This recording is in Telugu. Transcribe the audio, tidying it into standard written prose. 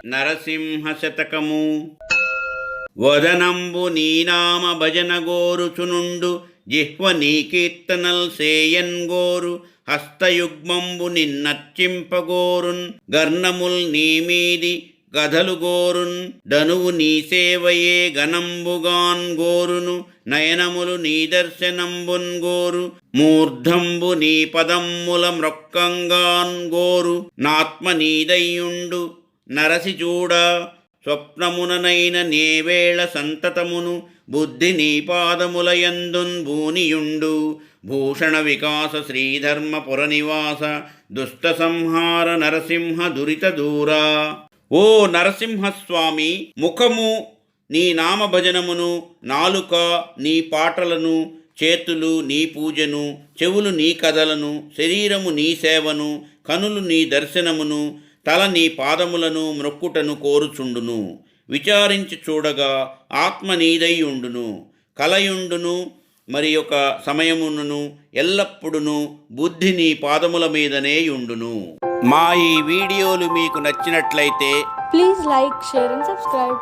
నరసింహ శతకము. వదనంబు నీనామ భజన గోరుచునుండు, జిహ్వ నీ కీర్తనల్ సేయన్ గోరు, హస్తయుగ్మంబు నిన్నర్చింపగోరున్, గర్ణముల్ నీమీది గధలు గోరున్, ధనువు నీ సేవయే గణంబుగాన్ గోరును, నయనములు నీ దర్శనంబున్ గోరు, మూర్ధంబు నీ పదమ్ముల మ్రొక్కంగాన్ గోరు, నాత్మ నీదయ్యుండు నరసి చూడ, స్వప్నముననైన నేవేళ సంతతమును, బుద్ధి నీ పాదముల యందున్ భూనియుండు, భూషణ వికాస శ్రీధర్మ పురనివాస, దుష్ట సంహార నరసింహ దురిత దూరా. ఓ నరసింహస్వామి, ముఖము నీ నామభజనమును, నాలుక నీ పాటలను, చేతులు నీ పూజను, చెవులు నీ కథలను, శరీరము నీ సేవను, కనులు నీ దర్శనమును, తల నీ పాదములను మ్రొక్కుటను కోరుచుండును. విచారించి చూడగా ఆత్మ నీదై ఉండును, కలయుండును, మరి ఒక సమయమును ఎల్లప్పుడును బుద్ధి నీ పాదముల మీదనే ఉండును. మా ఈ వీడియోలు మీకు నచ్చినట్లయితే please like, share and subscribe.